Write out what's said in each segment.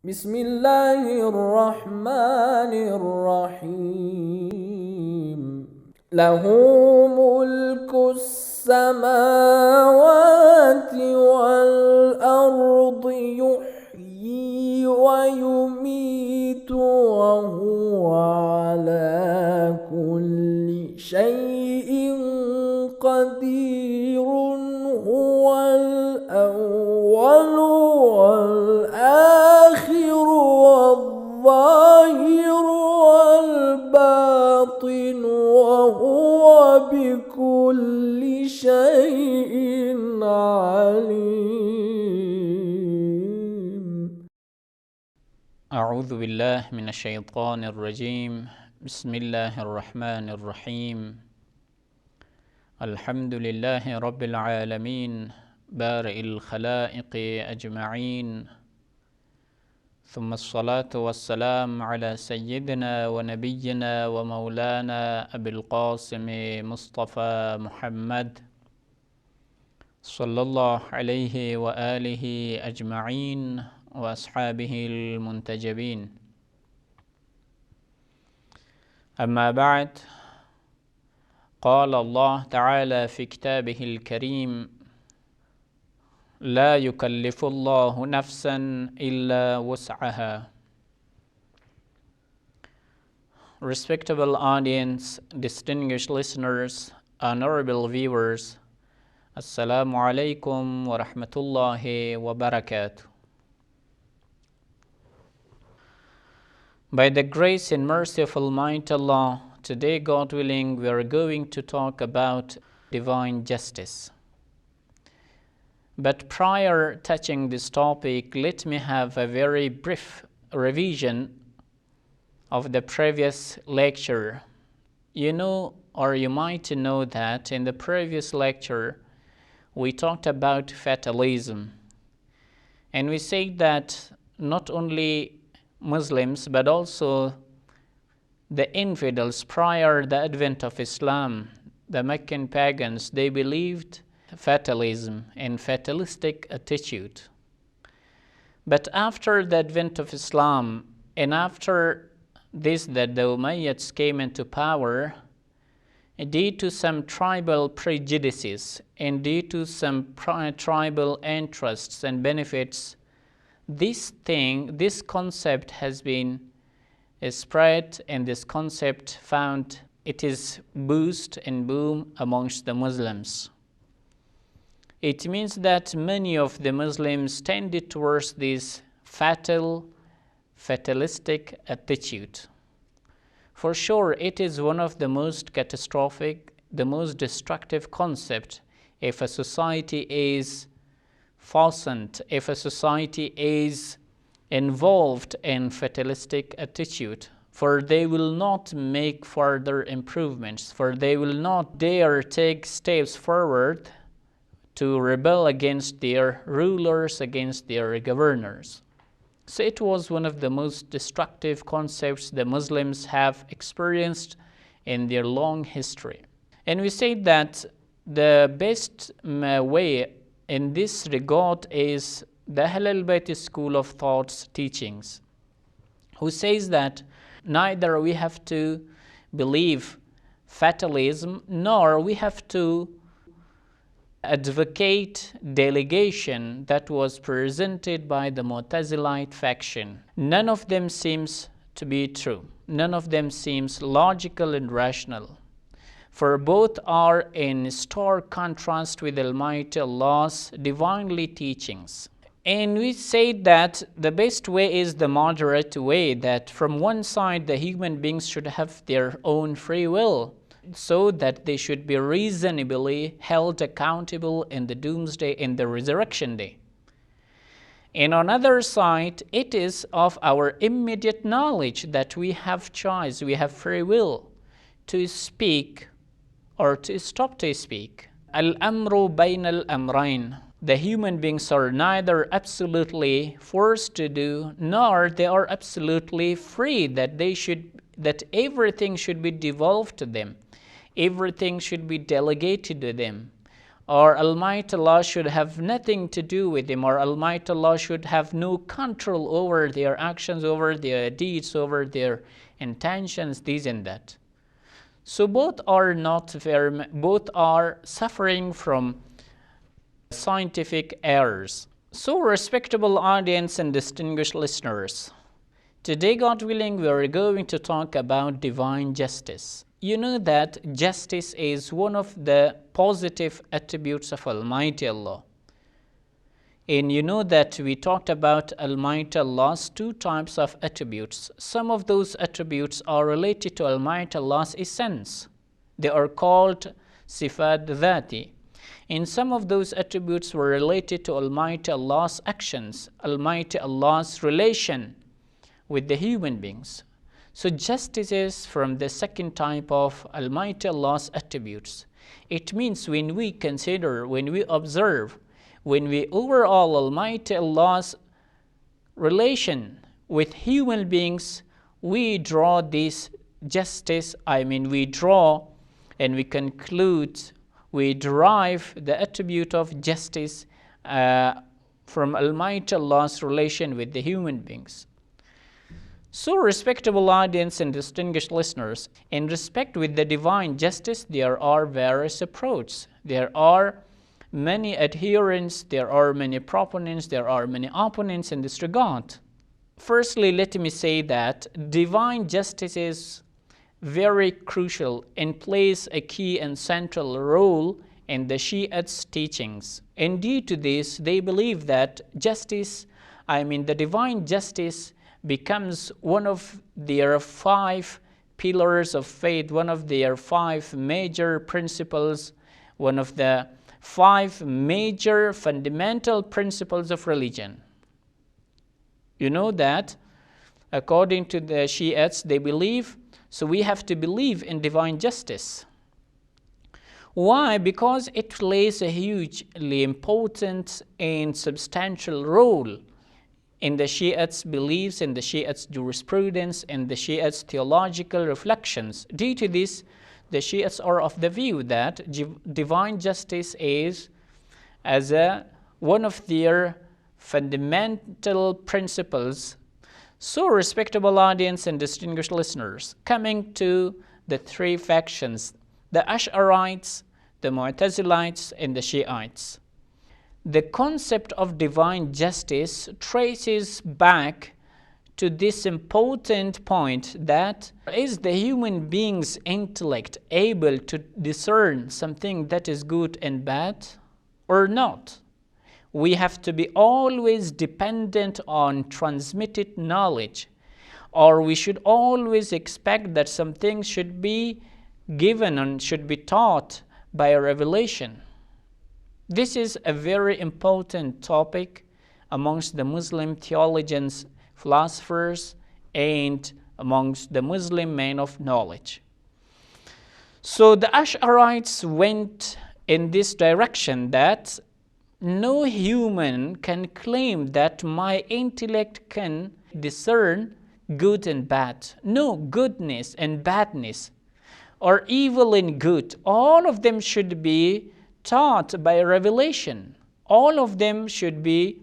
بسم الله الرحمن الرحيم. له ملك السماوات والأرض يحيي ويميت وهو على كل شيء قدير. هو الأول والآخر والظاهر والباطن وهو بكل شيء عليم. أعوذ بالله من الشيطان الرجيم. بسم الله الرحمن الرحيم. الحمد لله رب العالمين بارئ الخلائق أجمعين، ثم الصلاة والسلام على سيدنا ونبينا ومولانا أبي القاسم مصطفى محمد صلى الله عليه وآله أجمعين وأصحابه المنتجبين. أما بعد، قال الله تعالى في كتابه الكريم: لا يكلف الله نفسا إلا وسعها. Respectable audience, distinguished listeners, honorable viewers, Assalamu alaikum wa rahmatullahi wa barakatuh. By the grace and mercy of Almighty Allah, today, God willing, we are going to talk about divine justice. But prior touching this topic, let me have a very brief revision of the previous lecture. You know, or you might know that in the previous lecture, we talked about fatalism. And we said that not only Muslims, but also the infidels prior the advent of Islam, the Meccan pagans, they believed fatalism and fatalistic attitude. But after the advent of Islam, and after this that the Umayyads came into power, due to some tribal prejudices and due to some tribal interests and benefits, this concept has been spread, and this concept found it is boost and boom amongst the Muslims. It means that many of the Muslims tended towards this fatalistic attitude. For sure, it is one of the most catastrophic, the most destructive concept if a society is fastened, if a society is involved in fatalistic attitude, for they will not make further improvements, for they will not dare take steps forward to rebel against their rulers, against their governors. So it was one of the most destructive concepts the Muslims have experienced in their long history. And we say that the best way in this regard is the Ahlul Bayt school of thought's teachings, who says that neither we have to believe fatalism, nor we have to advocate delegation that was presented by the Mu'tazilite faction. None of them seems to be true. None of them seems logical and rational. For both are in stark contrast with Almighty Allah's divinely teachings. And we say that the best way is the moderate way, that from one side the human beings should have their own free will, so that they should be reasonably held accountable in the doomsday, in the resurrection day. And on the other side, it is of our immediate knowledge that we have choice, we have free will to speak or to stop to speak. Al-amru bayn al-amrayn. The human beings are neither absolutely forced to do, nor they are absolutely free that everything should be devolved to them. Everything should be delegated to them. or Almighty Allah should have nothing to do with them, or Almighty Allah should have no control over their actions, over their deeds, over their intentions, this and that. So both are not firm, both are suffering from scientific errors. So respectable audience and distinguished listeners, today, God willing, we are going to talk about divine justice. You know that justice is one of the positive attributes of Almighty Allah. And you know that we talked about Almighty Allah's two types of attributes. Some of those attributes are related to Almighty Allah's essence. They are called Sifat Dhati. And some of those attributes were related to Almighty Allah's actions, Almighty Allah's relation with the human beings. So justice is from the second type of Almighty Allah's attributes. It means when we consider, when we observe, when we overall Almighty Allah's relation with human beings, we draw this justice, we draw and we conclude, we derive the attribute of justice from Almighty Allah's relation with the human beings. So respectable audience and distinguished listeners, in respect with the divine justice, there are various approaches. There are many adherents, there are many proponents, there are many opponents in this regard. Firstly, let me say that divine justice is very crucial and plays a key and central role in the Shiites' teachings. And due to this, they believe that justice, the divine justice, becomes one of their 5 pillars of faith, one of their 5 major principles, one of the 5 major fundamental principles of religion. You know that according to the Shiites, they believe, so we have to believe in divine justice. Why? Because it plays a hugely important and substantial role in the Shiites' beliefs, in the Shiites' jurisprudence, in the Shiites' theological reflections. Due to this, the Shiites are of the view that divine justice is as one of their fundamental principles. So, respectable audience and distinguished listeners, coming to the 3 factions, the Ash'arites, the Mu'tazilites, and the Shiites. The concept of divine justice traces back to this important point, that is the human being's intellect able to discern something that is good and bad or not? We have to be always dependent on transmitted knowledge, or we should always expect that something should be given and should be taught by a revelation. This is a very important topic amongst the Muslim theologians, philosophers, and amongst the Muslim men of knowledge. So the Ash'arites went in this direction, that no human can claim that my intellect can discern good and bad. No, goodness and badness, or evil and good, all of them should be taught by revelation. All of them should be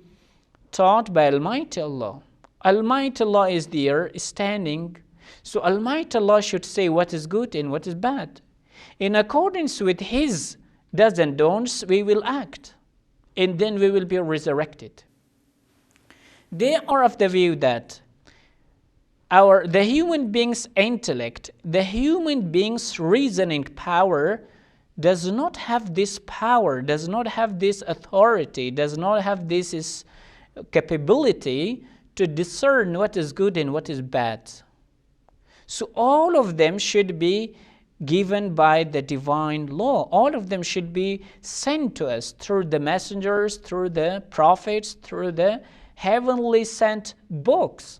taught by Almighty Allah. Almighty Allah is there standing, so Almighty Allah should say what is good and what is bad. In accordance with His does and don'ts, we will act, and then we will be resurrected. They are of the view that the human being's intellect, the human being's reasoning power does not have this power, does not have this authority, does not have this capability to discern what is good and what is bad. So all of them should be given by the divine law. All of them should be sent to us through the messengers, through the prophets, through the heavenly sent books.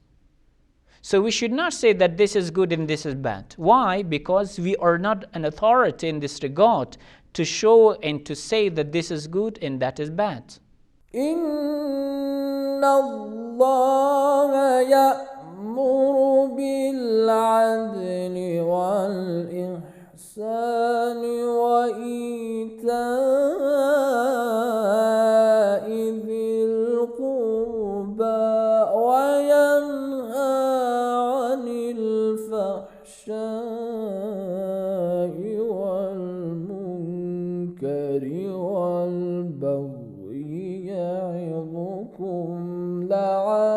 So we should not say that this is good and this is bad. Why? Because we are not an authority in this regard to show and to say that this is good and that is bad. Inna Allah ya'muru bil 'adli wal ihsani wa ita'i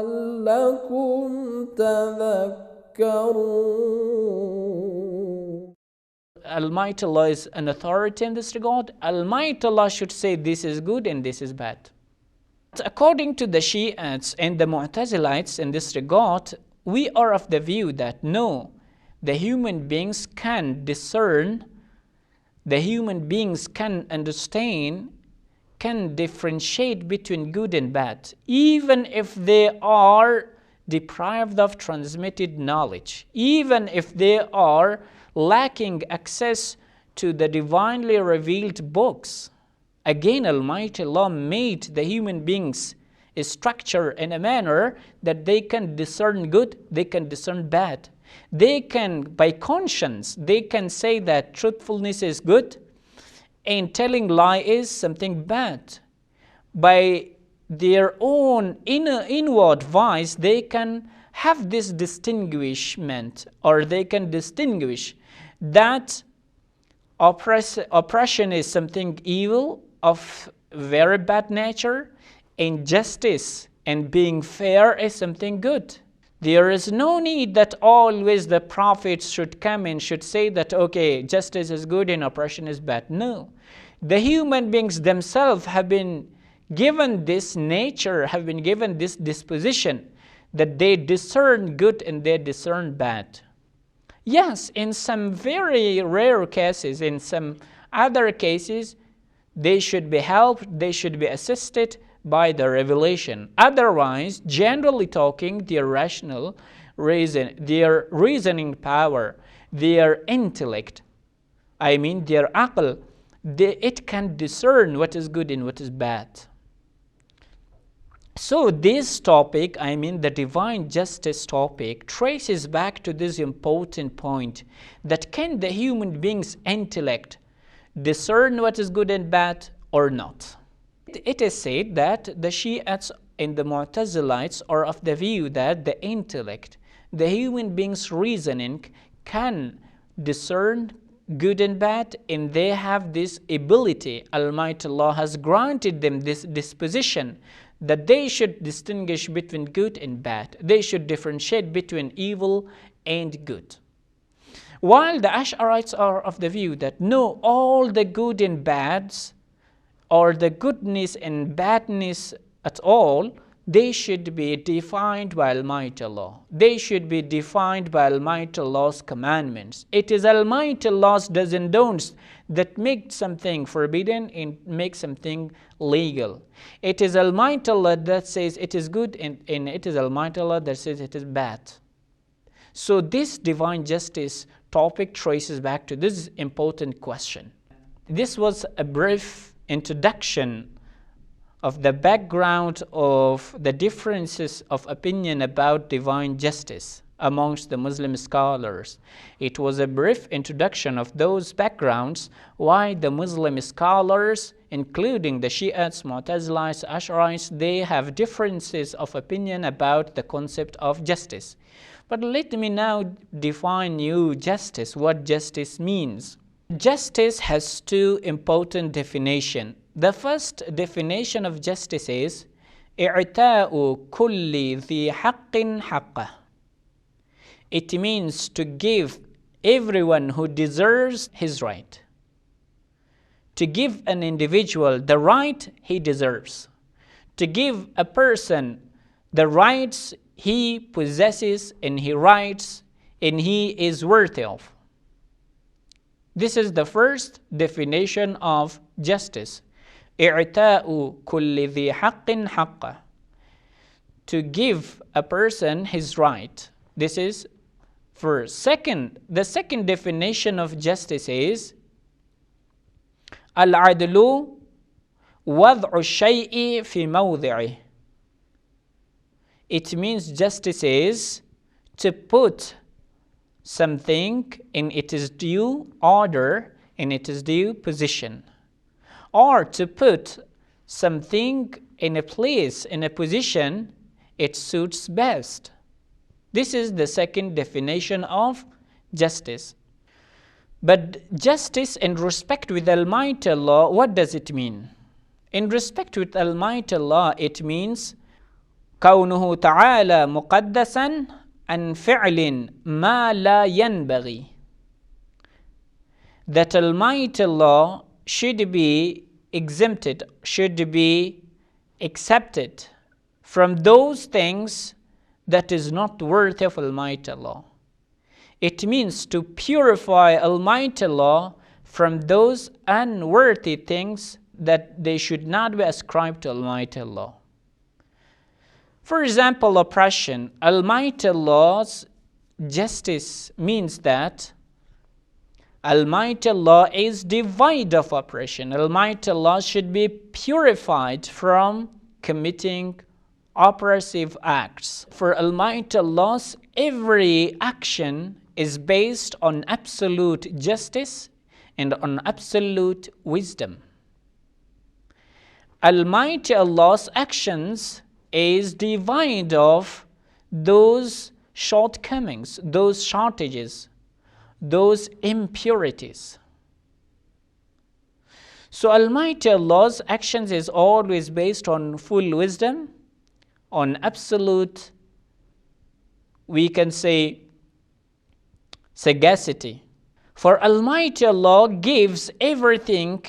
لعلكم تذكرون. Almighty Allah is an authority in this regard. Almighty Allah should say this is good and this is bad. According to the Shiites and the Mu'tazilites in this regard, we are of the view that no, the human beings can discern, the human beings can understand, can differentiate between good and bad, even if they are deprived of transmitted knowledge, even if they are lacking access to the divinely revealed books. Again, Almighty Allah made the human beings a structure in a manner that they can discern good, they can discern bad. They can, by conscience, they can say that truthfulness is good and telling lie is something bad. By their own inward voice, they can have this distinguishment, or they can distinguish that oppression is something evil, of very bad nature, and justice and being fair is something good. There is no need that always the prophets should come and should say that, okay, justice is good and oppression is bad. No. The human beings themselves have been given this nature, have been given this disposition that they discern good and they discern bad. Yes, in some very rare cases, in some other cases, they should be helped, they should be assisted by the revelation. Otherwise, generally talking, their rational reason, their reasoning power, their intellect, their aql, it can discern what is good and what is bad. So this topic, the divine justice topic, traces back to this important point that can the human being's intellect discern what is good and bad or not? It is said that the Shiites and the Mu'tazilites are of the view that the intellect, the human being's reasoning, can discern good and bad, and they have this ability. Almighty Allah has granted them this disposition that they should distinguish between good and bad. They should differentiate between evil and good. While the Ash'arites are of the view that no, all the good and bads, or the goodness and badness at all, they should be defined by Almighty Allah. They should be defined by Almighty Allah's commandments. It is Almighty Allah's do's and don'ts that make something forbidden and make something legal. It is Almighty Allah that says it is good, and it is Almighty Allah that says it is bad. So this divine justice topic traces back to this important question. This was a brief introduction of the background of the differences of opinion about divine justice amongst the Muslim scholars. It was a brief introduction of those backgrounds, why the Muslim scholars, including the Shiites, Mu'tazilites, Ash'arites, they have differences of opinion about the concept of justice. But let me now define you justice, what justice means. Justice has two important definitions. The first definition of justice is إِعْتَاءُ كُلِّ ذِي حَقٍّ حَقَّهُ. It means to give everyone who deserves his right. To give an individual the right he deserves. To give a person the rights he possesses and he rights and he is worthy of. This is the first definition of justice. إِعْتَاءُ كُلِّ ذِي حَقٍّ حَقَّهُ. To give a person his right. This is first. Second, the second definition of justice is العدل وضع الشيء في موضعه. It means justice is to put something in its due order, in its due position, or to put something in a place, in a position it suits best. This is the second definition of justice. But justice in respect with Almighty Allah, what does it mean? In respect with Almighty Allah, it means كونه تعالى مقدسا عن فعل ما لا ينبغي. That Almighty Allah should be exempted, should be accepted from those things that is not worthy of Almighty Allah. It means to purify Almighty Allah from those unworthy things that they should not be ascribed to Almighty Allah. For example, oppression. Almighty Allah's justice means that Almighty Allah is devoid of oppression. Almighty Allah should be purified from committing oppressive acts. For Almighty Allah's every action is based on absolute justice and on absolute wisdom. Almighty Allah's actions is devoid of those shortcomings, those shortages, those impurities. So Almighty Allah's actions is always based on full wisdom, on absolute, we can say, sagacity. For Almighty Allah gives everything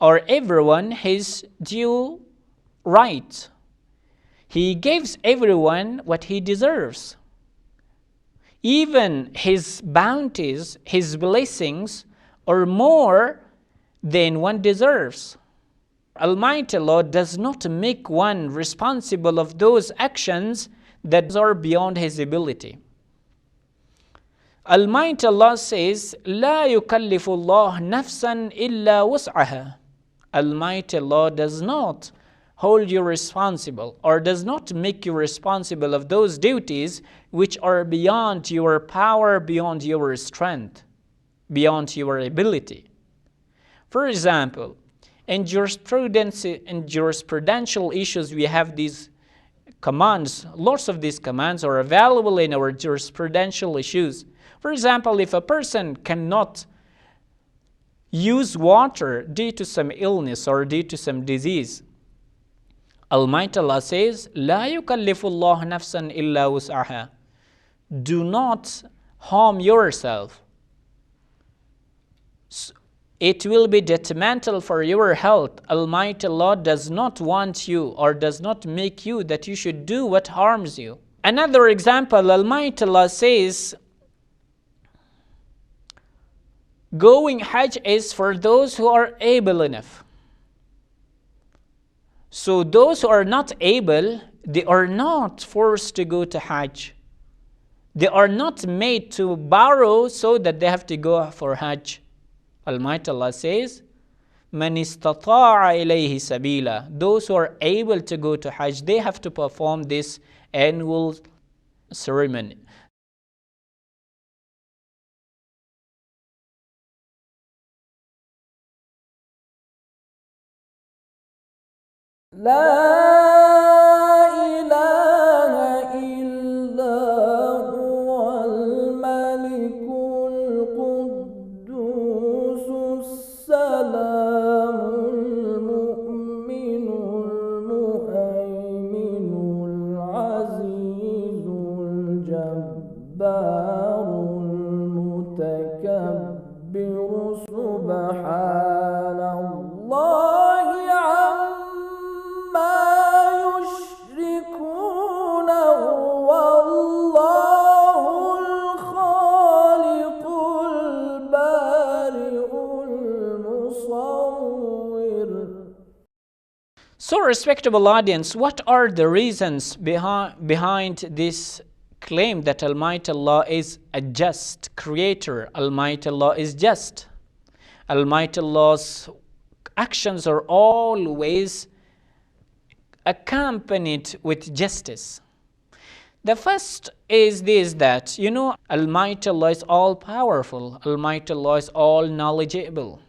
or everyone his due right. He gives everyone what he deserves. Even his bounties, his blessings are more than one deserves. Almighty Allah does not make one responsible of those actions that are beyond his ability. Almighty Allah says, لا يكلف الله نفسا إلا وسعها. Almighty Allah does not hold you responsible or does not make you responsible of those duties which are beyond your power, beyond your strength, beyond your ability. For example, in jurisprudential issues, we have these commands. Lots of these commands are available in our jurisprudential issues. For example, if a person cannot use water due to some illness or due to some disease, Almighty Allah says, لا يكلف الله نفسا إلا وسعها. Do not harm yourself. It will be detrimental for your health. Almighty Allah does not want you or does not make you that you should do what harms you. Another example, Almighty Allah says, going Hajj is for those who are able enough. So those who are not able, they are not forced to go to Hajj. They are not made to borrow so that they have to go for Hajj. Almighty Allah says, مَنِ اسْتَطَاعَ إِلَيْهِ سَبِيلًا. Those who are able to go to Hajj, they have to perform this annual ceremony. لا إله إلا هو الملك القدوس السلام المؤمن المهيمن العزيز الجبار المتكبر سبحان الله عما يشركون والله الخالق البارئ المصور. So, respectable audience, what are the reasons behind this claim that Almighty Allah is a just creator? Almighty Allah is just. Almighty Allah's actions are always accompanied with justice. The first is this, that Almighty Allah is all powerful. Almighty Allah is all knowledgeable.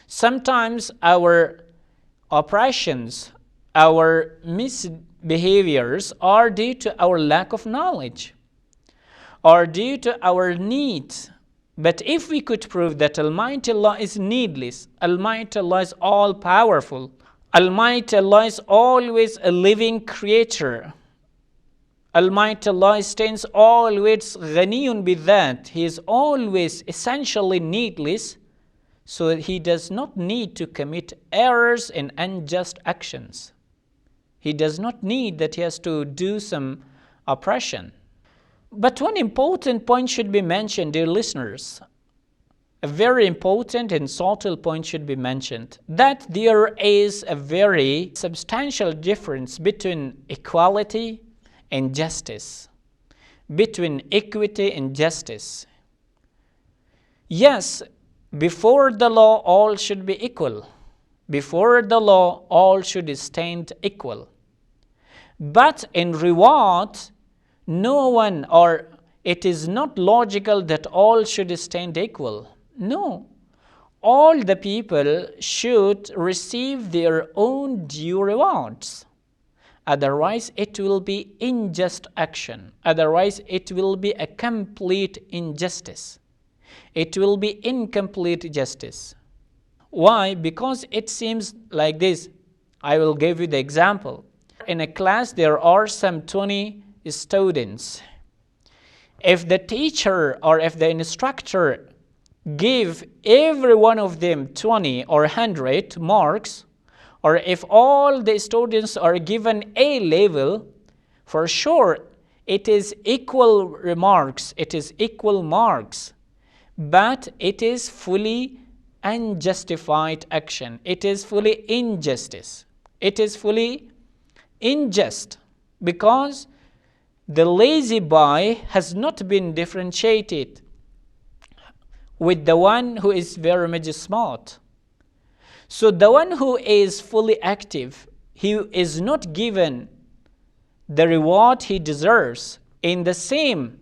Sometimes our oppressions, our misbehaviors are due to our lack of knowledge or due to our need. But if we could prove that Almighty Allah is needless, Almighty Allah is all powerful, Almighty Allah is always a living creator. Almighty Allah stands always ghaniyun bidhat. He is always essentially needless, so He does not need to commit errors and unjust actions. He does not need that He has to do some oppression. But one important point should be mentioned, dear listeners. A very important and subtle point should be mentioned, that there is a very substantial difference between equality and justice, between equity and justice. Yes, before the law, all should be equal. Before the law, all should stand equal. But in reward, no one, or it is not logical that all should stand equal. No. All the people should receive their own due rewards. Otherwise, it will be unjust action. Otherwise, it will be a complete injustice. It will be incomplete justice. Why? Because it seems like this. I will give you the example. In a class, there are some 20 students. If the teacher or if the instructor give every one of them 20 or 100 marks, or if all the students are given A level, for sure it is equal remarks, it is equal marks, but it is fully unjustified action. It is fully injustice. It is fully unjust because the lazy boy has not been differentiated with the one who is very much smart. So the one who is fully active, he is not given the reward he deserves. In the same,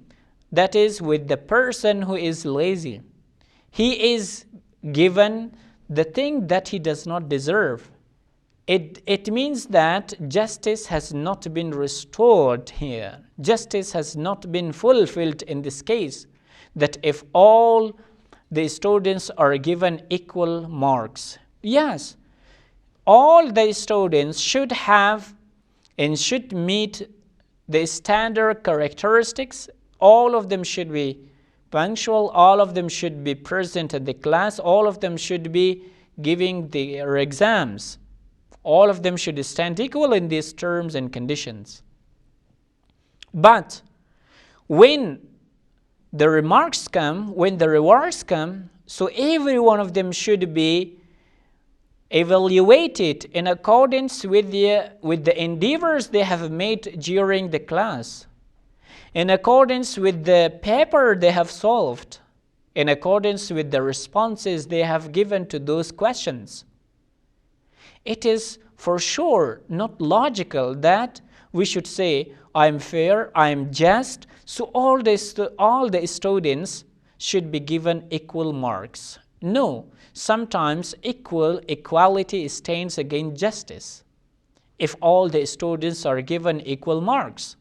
that is with the person who is lazy. He is given the thing that he does not deserve. It means that justice has not been restored here. Justice has not been fulfilled in this case, that if all the students are given equal marks. Yes, all the students should have and should meet the standard characteristics. All of them should be punctual. All of them should be present at the class. All of them should be giving their exams. All of them should stand equal in these terms and conditions. But when the remarks come, when the rewards come, so every one of them should be evaluated in accordance with the endeavors they have made during the class, in accordance with the paper they have solved, in accordance with the responses they have given to those questions. It is for sure not logical that we should say, I am fair, I am just, so all the students should be given equal marks. No, sometimes equality stands against justice. If all the students are given equal marks,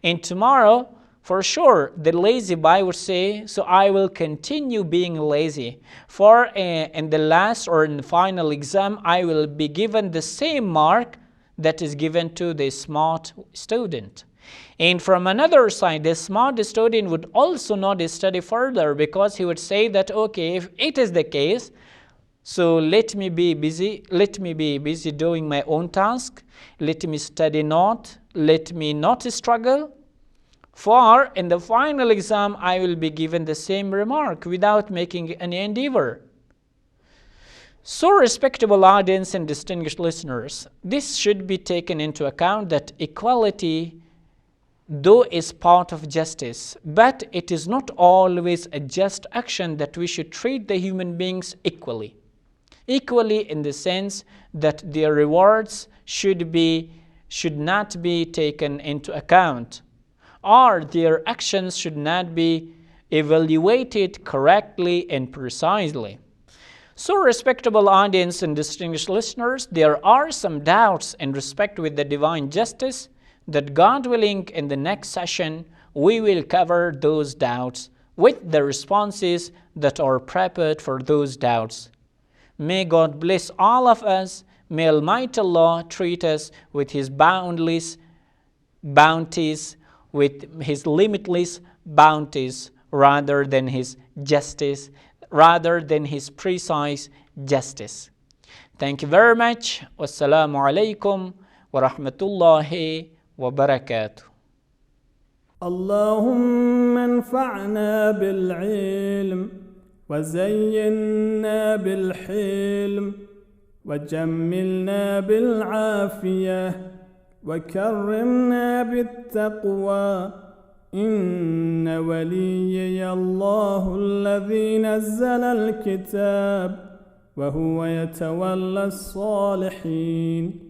and tomorrow, for sure, the lazy boy would say, so I will continue being lazy. For in the last or in the final exam, I will be given the same mark that is given to the smart student. And from another side, the smart student would also not study further because he would say that, okay, if it is the case, so let me be busy doing my own task. Let me study not. Let me not struggle. For in the final exam, I will be given the same remark without making any endeavor. So, respectable audience and distinguished listeners, this should be taken into account that equality, though is part of justice, but it is not always a just action that we should treat the human beings equally. Equally in the sense that their rewards should not be taken into account, or their actions should not be evaluated correctly and precisely. So, respectable audience and distinguished listeners, there are some doubts in respect with the divine justice that, God willing, in the next session, we will cover those doubts with the responses that are prepared for those doubts. May God bless all of us. May Almighty Allah treat us with His boundless bounties, with His limitless bounties, rather than His justice, rather than His precise justice. Thank you very much. Wassalamu alaikum wa rahmatullahi wa barakatuh. اللهم انفعنا بالعلم وزينا بالحلم وجملنا بالعافية وكرمنا بالتقوى. إن وليي الله الذي نزل الكتاب وهو يتولى الصالحين.